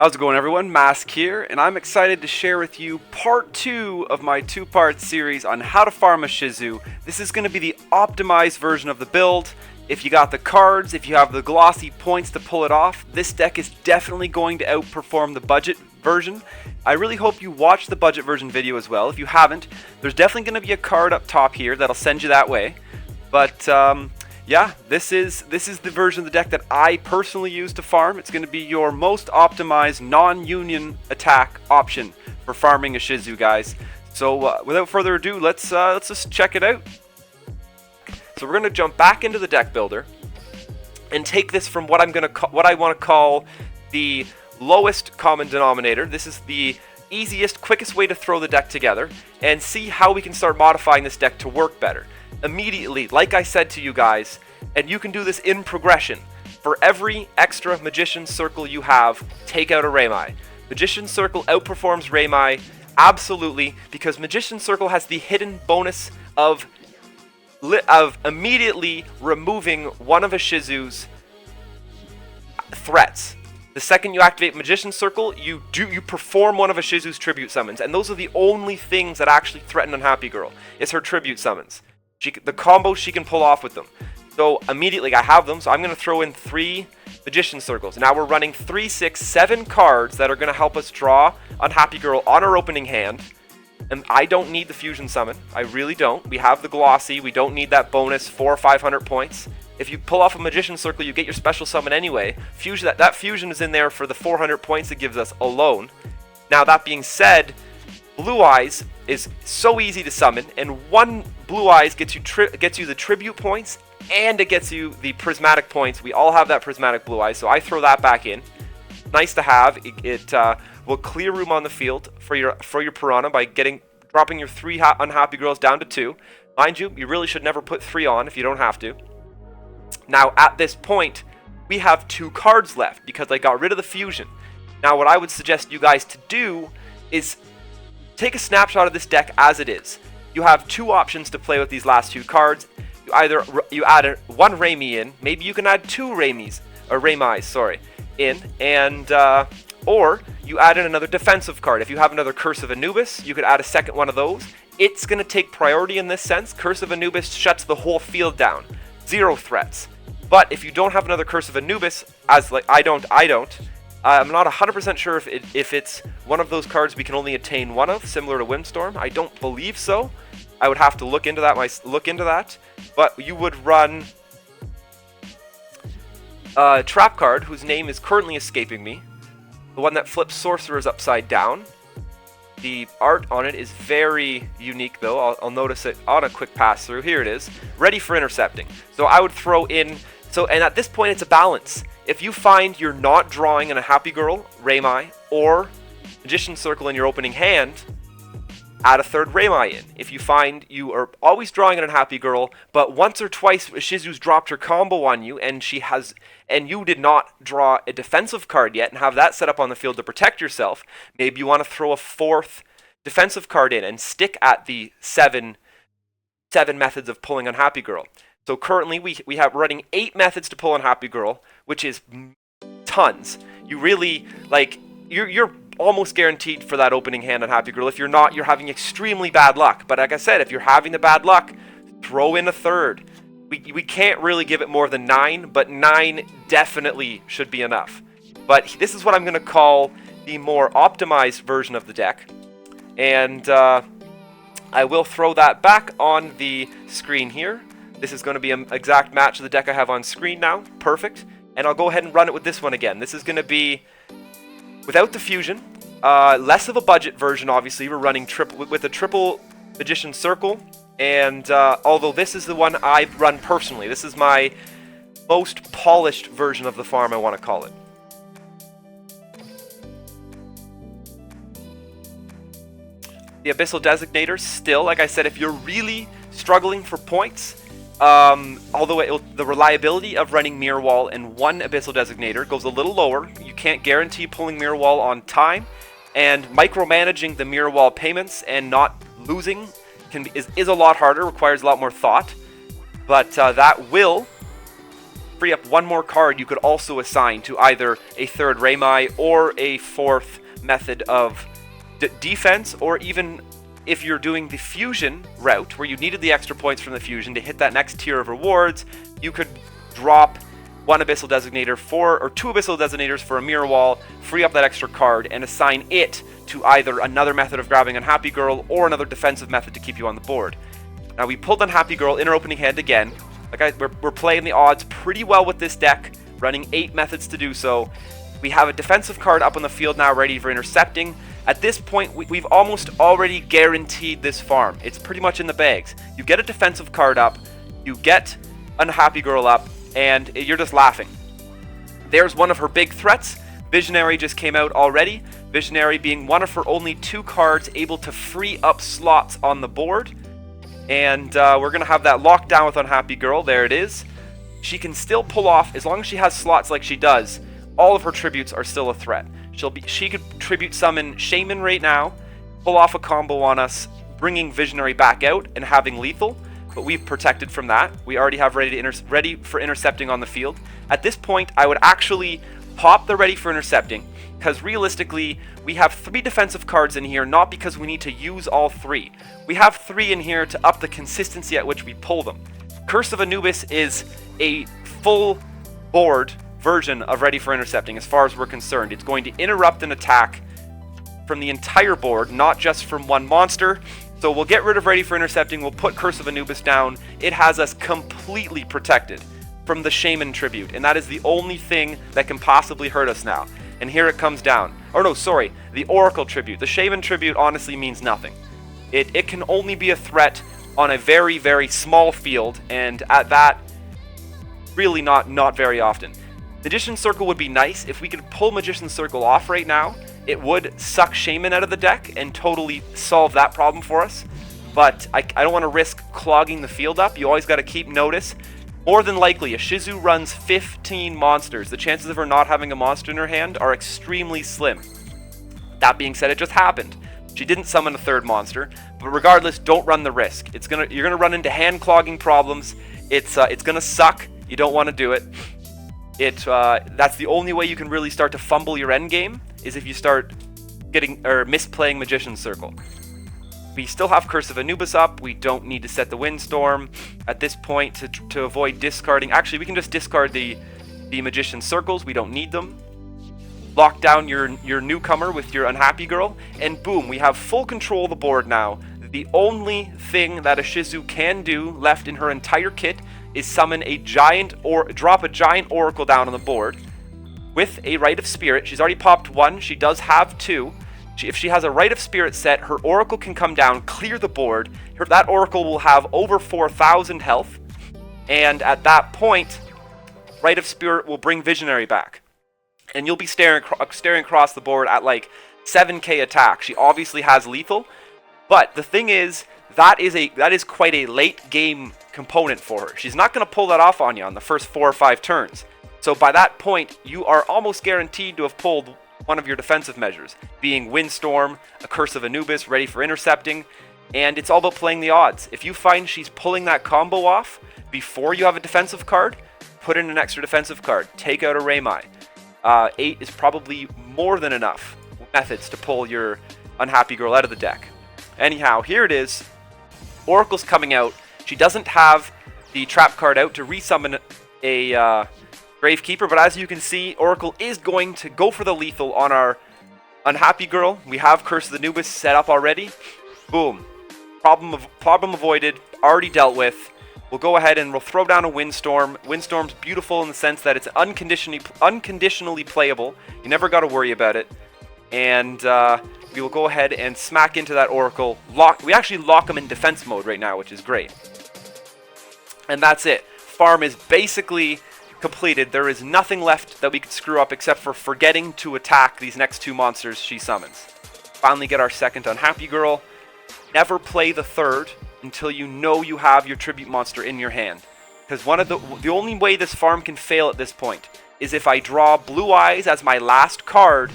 How's it going, everyone? Mask here, and I'm excited to share with you part 2 of my 2-part series on how to farm Ishizu. This is going to be the optimized version of the build. If you got the cards, if you have the glossy points to pull it off, this deck is definitely going to outperform the budget version. I really hope you watch the budget version video as well. If you haven't, there's definitely going to be a card up top here that'll send you that way. But yeah, this is the version of the deck that I personally use to farm. It's going to be your most optimized non-union attack option for farming Ishizu, guys. So without further ado, let's just check it out. So we're going to jump back into the deck builder and take this from what I want to call the lowest common denominator. This is the easiest, quickest way to throw the deck together and see how we can start modifying this deck to work better. Immediately, like I said to you guys, and you can do this in progression. For every extra Magician's Circle you have, take out a Raimai. Magician's Circle outperforms Raimai absolutely because Magician's Circle has the hidden bonus of immediately removing one of Ishizu's threats. The second you activate Magician's Circle, you perform one of Ishizu's tribute summons, and those are the only things that actually threaten Unhappy Girl. It's her tribute summons. The combos she can pull off with them. So immediately I have them, so I'm going to throw in 3 Magician Circles. Now we're running 3, 6, 7 cards that are going to help us draw Unhappy Girl on our opening hand. And I don't need the Fusion Summon. I really don't. We have the Glossy. We don't need that bonus 400 or 500 points. If you pull off a Magician Circle, you get your special summon anyway. That Fusion is in there for the 400 points it gives us alone. Now that being said, Blue Eyes is so easy to summon, and one Blue Eyes gets you the tribute points, and it gets you the prismatic points. We all have that prismatic Blue Eyes, so I throw that back in. Nice to have. It will clear room on the field for your Piranha by dropping your 3 Unhappy Girls down to 2. Mind you, you really should never put 3 on if you don't have to. Now at this point, we have 2 cards left because I got rid of the Fusion. Now what I would suggest you guys to do is take a snapshot of this deck as it is. You have 2 options to play with these last 2 cards. You add 1 Raimi in, maybe you can add 2 Raimais, in, and or you add in another defensive card. If you have another Curse of Anubis, you could add a second one of those. It's going to take priority in this sense. Curse of Anubis shuts the whole field down. 0 threats. But if you don't have another Curse of Anubis, as like I don't, I'm not 100% sure if it's one of those cards we can only attain one of, similar to Windstorm. I don't believe so. I would have to look into that. But you would run a trap card whose name is currently escaping me. The one that flips sorcerers upside down. The art on it is very unique, though. I'll notice it on a quick pass through. Here it is. Ready for intercepting. So I would throw in... and at this point, it's a balance. If you find you're not drawing in a Happy Girl, Raimai, or Magician Circle in your opening hand, add a 3rd Raimai in. If you find you are always drawing an Unhappy Girl, but once or twice Ishizu's dropped her combo on you, and you did not draw a defensive card yet and have that set up on the field to protect yourself, maybe you want to throw a 4th defensive card in and stick at the 7 methods of pulling Unhappy Girl. So currently we have running 8 methods to pull Unhappy Girl, which is tons. You really, you're almost guaranteed for that opening hand on Happy Girl. If you're not, you're having extremely bad luck. But like I said, if you're having the bad luck, throw in a 3rd. We can't really give it more than 9, but 9 definitely should be enough. But this is what I'm going to call the more optimized version of the deck. And I will throw that back on the screen here. This is going to be an exact match of the deck I have on screen now. Perfect. And I'll go ahead and run it with this one again. This is going to be without the Fusion, less of a budget version, obviously. We're running with a triple Magician Circle, and although this is the one I run personally, this is my most polished version of the farm, I want to call it. The Abyssal Designator, still, like I said, if you're really struggling for points, although the reliability of running Mirror Wall and 1 Abyssal Designator goes a little lower. You can't guarantee pulling Mirror Wall on time, and micromanaging the Mirror Wall payments and not losing is a lot harder, requires a lot more thought. But that will free up one more card you could also assign to either a third Reimai or a fourth method of defense, or even if you're doing the fusion route where you needed the extra points from the fusion to hit that next tier of rewards, you could drop one Abyssal Designator or two Abyssal Designators for a Mirror Wall, free up that extra card, and assign it to either another method of grabbing Unhappy Girl or another defensive method to keep you on the board. Now we pulled Unhappy Girl in our opening hand again. We're playing the odds pretty well with this deck, running 8 methods to do so. We have a defensive card up on the field now ready for intercepting. At this point, we've almost already guaranteed this farm. It's pretty much in the bags. You get a defensive card up, you get Unhappy Girl up, and you're just laughing. There's one of her big threats. Visionary just came out already. Visionary being one of her only 2 cards able to free up slots on the board. And we're going to have that locked down with Unhappy Girl. There it is. She can still pull off, as long as she has slots like she does, all of her tributes are still a threat. She could tribute summon Shaman right now, pull off a combo on us, bringing Visionary back out and having lethal, but we've protected from that. We already have ready for intercepting on the field. At this point, I would actually pop the ready for intercepting, because realistically, we have 3 defensive cards in here, not because we need to use all 3. We have 3 in here to up the consistency at which we pull them. Curse of Anubis is a full board version of ready for intercepting as far as we're concerned. It's going to interrupt an attack from the entire board, not just from one monster. So we'll get rid of ready for intercepting, we'll put Curse of Anubis down. It has us completely protected from the Shaman tribute, and that is the only thing that can possibly hurt us now. And here it comes down. Or no, sorry, the Oracle tribute. The Shaman tribute honestly means nothing. It can only be a threat on a very, very small field, and at that, really not very often. Magician's Circle would be nice. If we could pull Magician's Circle off right now, it would suck Shaman out of the deck and totally solve that problem for us. But I don't want to risk clogging the field up. You always got to keep notice. More than likely, Ishizu runs 15 monsters. The chances of her not having a monster in her hand are extremely slim. That being said, it just happened. She didn't summon a third monster, but regardless, don't run the risk. You're gonna run into hand clogging problems. It's gonna suck. You don't want to do it. That's the only way you can really start to fumble your end game, is if you start misplaying Magician's Circle. We still have Curse of Anubis up. We don't need to set the Windstorm at this point to avoid discarding. Actually, we can just discard the Magician's Circles. We don't need them. Lock down your newcomer with your Unhappy Girl, and boom, we have full control of the board now. The only thing that Ishizu can do left in her entire kit is summon a giant or drop a giant Oracle down on the board with a Rite of Spirit. She's already popped 1. She does have 2. If she has a Rite of Spirit set, her Oracle can come down, clear the board. That Oracle will have over 4,000 health, and at that point, Rite of Spirit will bring Visionary back. And you'll be staring across the board at like 7k attack. She obviously has lethal, but the thing is, that is quite a late game component for her. She's not going to pull that off on you on the first 4 or 5 turns. So by that point, you are almost guaranteed to have pulled one of your defensive measures, being Windstorm, a Curse of Anubis ready for intercepting, and it's all about playing the odds. If you find she's pulling that combo off before you have a defensive card, put in an extra defensive card, take out a Reimai. 8 is probably more than enough methods to pull your Unhappy Girl out of the deck. Anyhow, here it is. Oracle's coming out. She doesn't have the trap card out to resummon a Gravekeeper, but as you can see, Oracle is going to go for the lethal on our Unhappy Girl. We have Curse of the Anubis set up already. Boom. Problem avoided, already dealt with. We'll go ahead and we'll throw down a Windstorm. Windstorm's beautiful in the sense that it's unconditionally playable. You never got to worry about it. And we will go ahead and smack into that Oracle. We actually lock them in defense mode right now, which is great. And that's it. Farm is basically completed. There is nothing left that we could screw up except for forgetting to attack these next 2 monsters she summons. Finally get our second Unhappy Girl. Never play the third until you know you have your tribute monster in your hand. Because the only way this farm can fail at this point is if I draw Blue Eyes as my last card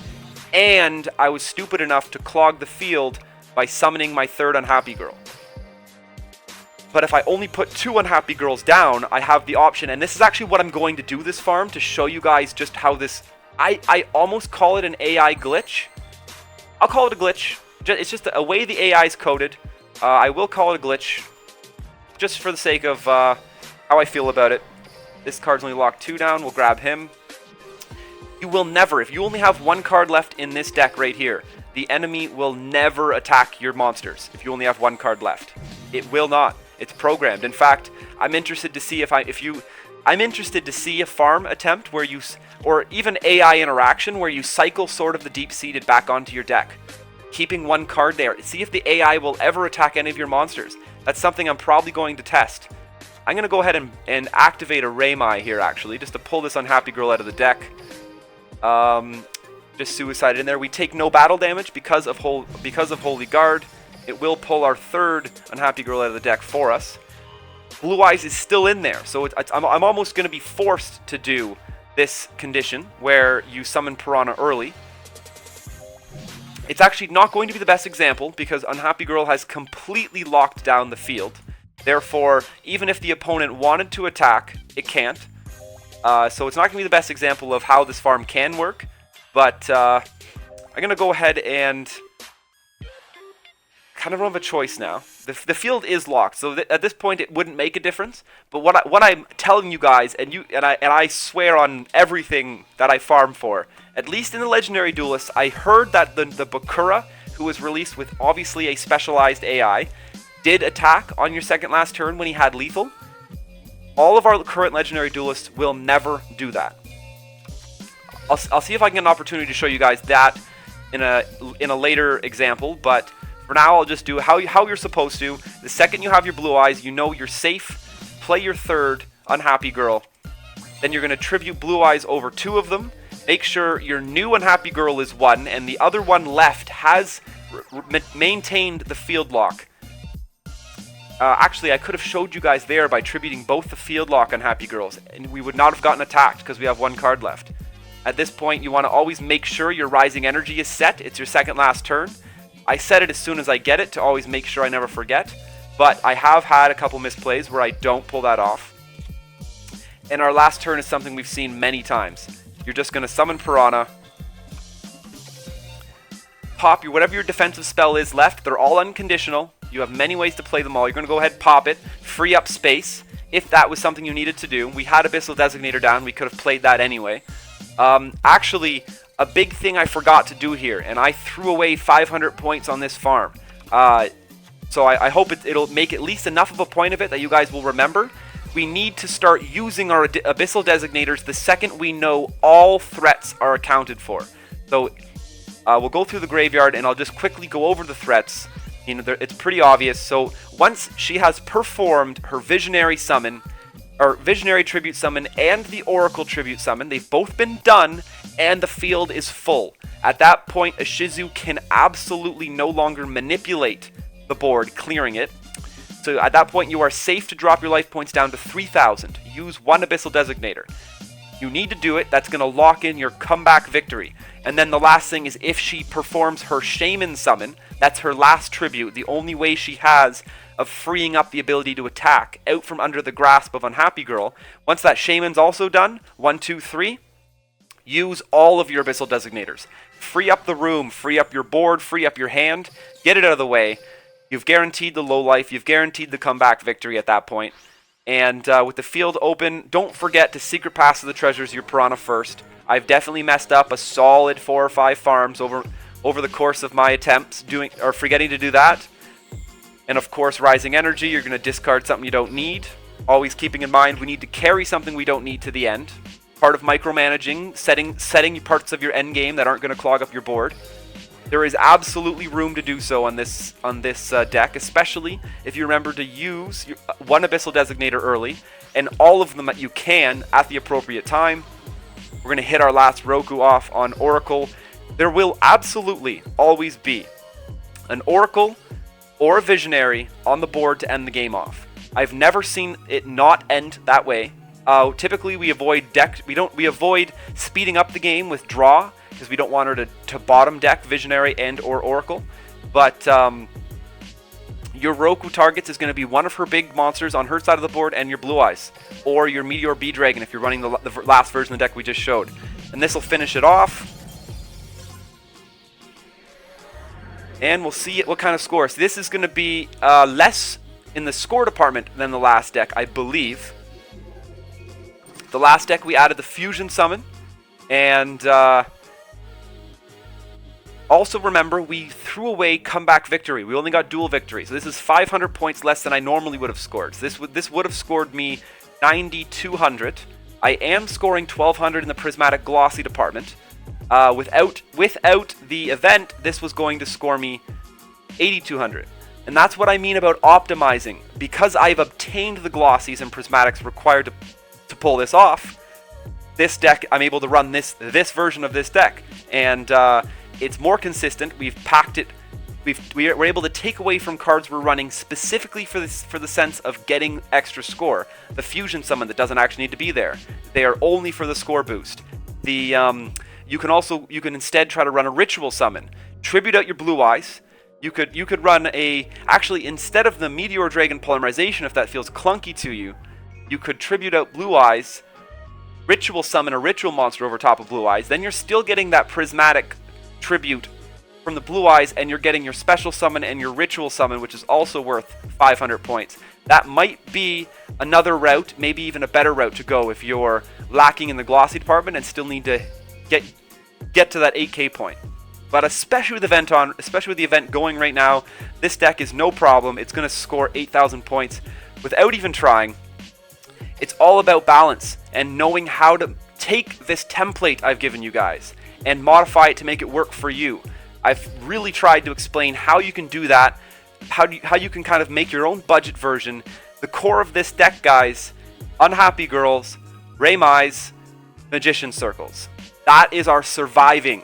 and I was stupid enough to clog the field by summoning my third Unhappy Girl. But if I only put 2 Unhappy Girls down, I have the option, and this is actually what I'm going to do this farm to show you guys just how this, I almost call it an AI glitch. I'll call it a glitch. It's just a way the AI is coded. I will call it a glitch, just for the sake of how I feel about it. This card's only locked 2 down, we'll grab him. You will never, if you only have 1 card left in this deck right here, the enemy will never attack your monsters if you only have 1 card left. It will not. It's programmed. In fact, I'm interested to see I'm interested to see a farm attempt where you, or even AI interaction where you cycle Sword of the Deep-Seated back onto your deck, keeping 1 card there. See if the AI will ever attack any of your monsters. That's something I'm probably going to test. I'm going to go ahead and activate a Raymai here, actually, just to pull this Unhappy Girl out of the deck. Just Suicide in there. We take no battle damage because of Holy Guard. It will pull our 3rd Unhappy Girl out of the deck for us. Blue Eyes is still in there, so I'm almost going to be forced to do this condition where you summon Piranha early. It's actually not going to be the best example because Unhappy Girl has completely locked down the field. Therefore, even if the opponent wanted to attack, it can't. So it's not going to be the best example of how this farm can work. But I'm going to go ahead and kind of have a choice now. The field is locked, so at this point it wouldn't make a difference. But what I'm telling you guys, and I swear on everything that I farm for, at least in the Legendary Duelists, I heard that the Bakura, who was released with obviously a specialized AI, did attack on your second last turn when he had lethal. All of our current Legendary Duelists will never do that. I'll see if I can get an opportunity to show you guys that in a later example, but for now I'll just do how you're supposed to. The second you have your Blue Eyes, you know you're safe. Play your 3rd Unhappy Girl. Then you're going to tribute Blue Eyes over 2 of them. Make sure your new Unhappy Girl is 1, and the other one left has maintained the field lock. Actually, I could have showed you guys there by tributing both the field lock Unhappy Girls, and we would not have gotten attacked because we have 1 card left. At this point, you want to always make sure your Rising Energy is set. It's your second last turn. I set it as soon as I get it to always make sure I never forget, but I have had a couple misplays where I don't pull that off. And our last turn is something we've seen many times. You're just going to summon Piranha, pop whatever your defensive spell is left. They're all unconditional. You have many ways to play them all. You're going to go ahead, pop it, free up space, if that was something you needed to do. We had Abyssal Designator down. We could have played that anyway. Actually, a big thing I forgot to do here, and I threw away 500 points on this farm. So I hope it'll make at least enough of a point of it that you guys will remember. We need to start using our Abyssal Designators the second we know all threats are accounted for. So we'll go through the graveyard, and I'll just quickly go over the threats. You know, it's pretty obvious. So once she has performed her Visionary Summon, or Visionary Tribute Summon and the Oracle Tribute Summon, they've both been done, and the field is full. At that point, Ishizu can absolutely no longer manipulate the board, clearing it. So at that point, you are safe to drop your life points down to 3,000. Use 1 Abyssal Designator. You need to do it. That's going to lock in your comeback victory. And then the last thing is if she performs her Shaman Summon, that's her last tribute, the only way she has of freeing up the ability to attack out from under the grasp of Unhappy Girl. Once that Shaman's also done, 1, 2, 3, use all of your Abyssal Designators. Free up the room, free up your board, free up your hand, get it out of the way. You've guaranteed the low life, you've guaranteed the comeback victory at that point. And with the field open, don't forget to Secret Pass to the Treasures your Piranha first. I've definitely messed up a solid 4 or 5 farms over the course of my attempts forgetting to do that. And of course, Rising Energy, you're going to discard something you don't need. Always keeping in mind we need to carry something we don't need to the end. Part of micromanaging, setting parts of your end game that aren't going to clog up your board. There is absolutely room to do so on this deck, especially if you remember to use 1 Abyssal Designator early, and all of them that you can at the appropriate time. We're going to hit our last Roku off on Oracle. There will absolutely always be an Oracle or a Visionary on the board to end the game off. I've never seen it not end that way. Typically we avoid speeding up the game with draw, because we don't want her to bottom deck Visionary and or Oracle. But your Roku targets is going to be one of her big monsters on her side of the board and your Blue Eyes, or your Meteor Bee Dragon if you're running the last version of the deck we just showed. And this will finish it off. And we'll see what kind of score. So this is going to be less in the score department than the last deck, I believe. The last deck we added the Fusion Summon, and also remember we threw away Comeback Victory. We only got Dual Victory, so this is 500 points less than I normally would have scored. So this would have scored me 9,200. I am scoring 1,200 in the Prismatic Glossy department. Without the event, this was going to score me 8,200. And that's what I mean about optimizing. Because I've obtained the Glossies and Prismatics required to pull this off, this deck, I'm able to run this version of this deck. And it's more consistent. We've packed it. We're able to take away from cards we're running specifically for the sense of getting extra score. The Fusion Summon that doesn't actually need to be there. They are only for the score boost. You can instead try to run a Ritual Summon. Tribute out your Blue Eyes. You could run actually instead of the Meteor Dragon Polymerization, if that feels clunky to you, you could tribute out Blue Eyes, Ritual Summon a Ritual monster over top of Blue Eyes. Then you're still getting that Prismatic tribute from the Blue Eyes, and you're getting your Special Summon and your Ritual Summon, which is also worth 500 points. That might be another route, maybe even a better route to go if you're lacking in the Glossy department and still need to get to that 8k point. But especially with the event going right now, this deck is no problem. It's going to score 8,000 points without even trying. It's all about balance and knowing how to take this template I've given you guys and modify it to make it work for you. I've really tried to explain how you can do that, how you can kind of make your own budget version. The core of this deck, guys, Unhappy Girls, Raymais, Magician Circles. That is our surviving.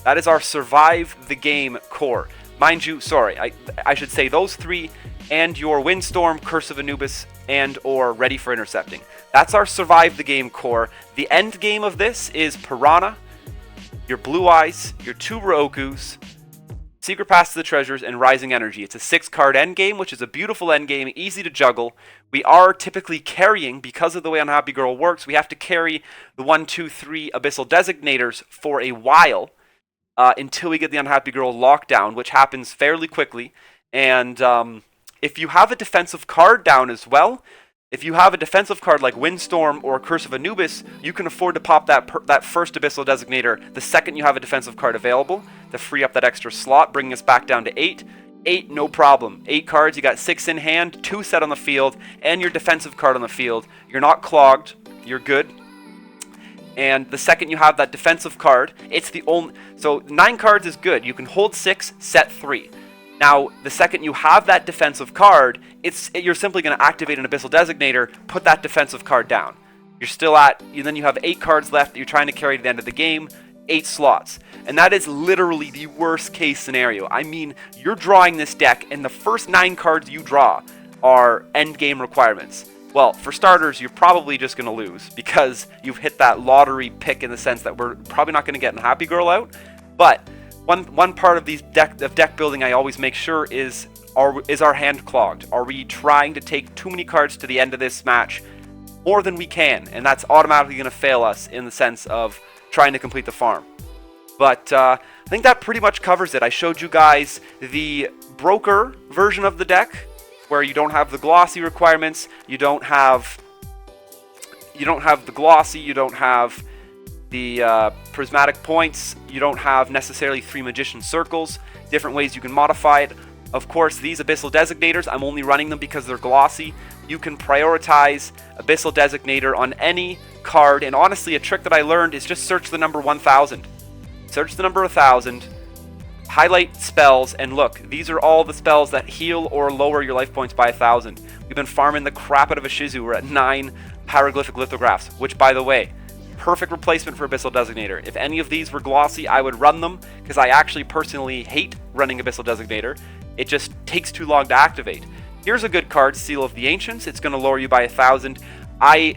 That is our survive the game core. Mind you, sorry, I should say those three and your Windstorm, Curse of Anubis, and or Ready for Intercepting. That's our survive the game core. The end game of this is Piranha, your Blue Eyes, your two Rokus, Secret Path to the Treasures, and Rising Energy. It's a 6-card end game, which is a beautiful end game, easy to juggle. We are typically carrying, because of the way Unhappy Girl works, we have to carry the 1, 2, 3 Abyssal Designators for a while until we get the Unhappy Girl lockdown, which happens fairly quickly. And if you have a defensive card down as well, if you have a defensive card like Windstorm or Curse of Anubis, you can afford to pop that first Abyssal Designator the second you have a defensive card available to free up that extra slot, bringing us back down to 8. 8, no problem. 8 cards, you got 6 in hand, 2 set on the field, and your defensive card on the field. You're not clogged, you're good. And the second you have that defensive card, it's the only... So 9 cards is good. You can hold 6, set 3. Now, the second you have that defensive card, you're simply going to activate an Abyssal Designator, put that defensive card down. You're still then you have 8 cards left that you're trying to carry to the end of the game, 8 slots. And that is literally the worst case scenario. I mean, you're drawing this deck, and the first 9 cards you draw are end game requirements. Well, for starters, you're probably just going to lose because you've hit that lottery pick in the sense that we're probably not going to get a Happy Girl out. But one part of these deck building I always make sure is our hand clogged? Are we trying to take too many cards to the end of this match more than we can? And that's automatically going to fail us in the sense of trying to complete the farm. But I think that pretty much covers it. I showed you guys the broker version of the deck where you don't have the glossy requirements, you don't have the glossy, you don't have the prismatic points, you don't have necessarily 3 magician circles, different ways you can modify it. Of course, these Abyssal Designators, I'm only running them because they're glossy. You can prioritize Abyssal Designator on any card, and honestly, a trick that I learned is just search the number 1000. Search the number 1000, highlight spells, and look, these are all the spells that heal or lower your life points by 1000. We've been farming the crap out of Ishizu. We're at 9 Hieroglyphic Lithographs, which, by the way, perfect replacement for Abyssal Designator. If any of these were glossy, I would run them, because I actually personally hate running Abyssal Designator. It just takes too long to activate. Here's a good card, Seal of the Ancients. It's going to lower you by 1000. I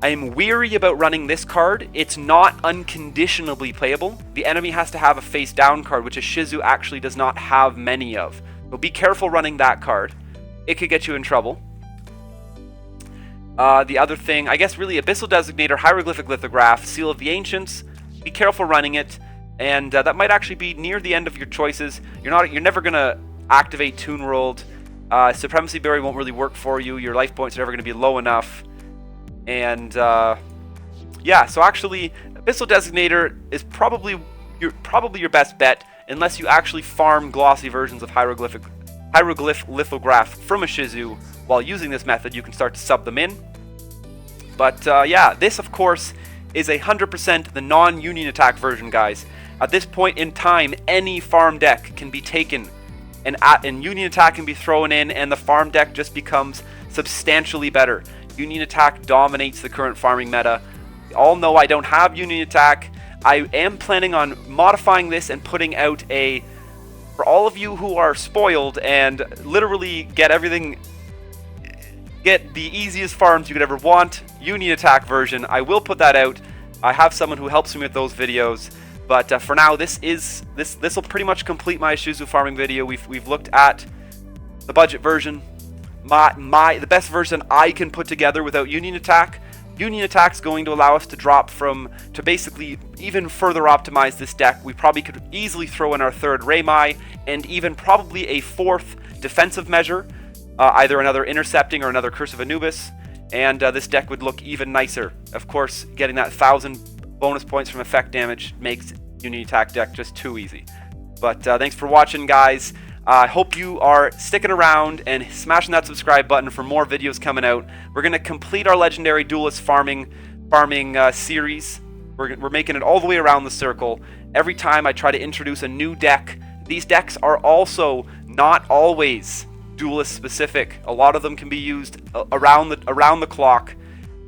am weary about running this card. It's not unconditionally playable. The enemy has to have a face down card, which Ishizu actually does not have many of. So be careful running that card. It could get you in trouble. The other thing, I guess really Abyssal Designator, Hieroglyphic Lithograph, Seal of the Ancients. Be careful running it, and that might actually be near the end of your choices. You're never gonna activate Toon World. Supremacy Berry won't really work for you. Your life points are never gonna be low enough. And yeah, so actually Abyssal Designator is probably your best bet, unless you actually farm glossy versions of Hieroglyph Lithograph from Ishizu. While using this method, you can start to sub them in. But yeah, this of course is 100% the non-Union Attack version, guys. At this point in time, any farm deck can be taken, and Union Attack can be thrown in, and the farm deck just becomes substantially better. Union Attack dominates the current farming meta. We all know I don't have Union Attack. I am planning on modifying this and putting out for all of you who are spoiled and literally get the easiest farms you could ever want, Union Attack version. I will put that out. I have someone who helps me with those videos. But for now, this will pretty much complete my Ishizu farming video. We've looked at the budget version, the best version I can put together without Union Attack. Union Attack's going to allow us to basically even further optimize this deck. We probably could easily throw in our third Reimai and even probably a fourth defensive measure. Either another Intercepting or another Curse of Anubis, and this deck would look even nicer. Of course, getting that 1,000 bonus points from effect damage makes Union Attack deck just too easy. But thanks for watching, guys. I hope you are sticking around and smashing that subscribe button for more videos coming out. We're going to complete our Legendary Duelist farming series. We're making it all the way around the circle. Every time I try to introduce a new deck, these decks are also not always Duelist specific. A lot of them can be used around the clock,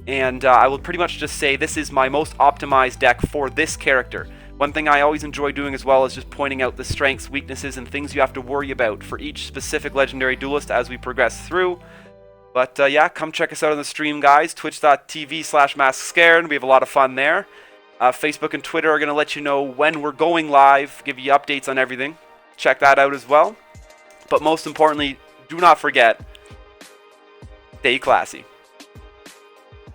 and I will pretty much just say this is my most optimized deck for this character. One thing I always enjoy doing as well is just pointing out the strengths, weaknesses, and things you have to worry about for each specific Legendary Duelist as we progress through. But yeah, come check us out on the stream, guys. Twitch.tv/MasKScarin. We have a lot of fun there. Facebook and Twitter are going to let you know when we're going live, give you updates on everything. Check that out as well. But most importantly, do not forget, stay classy.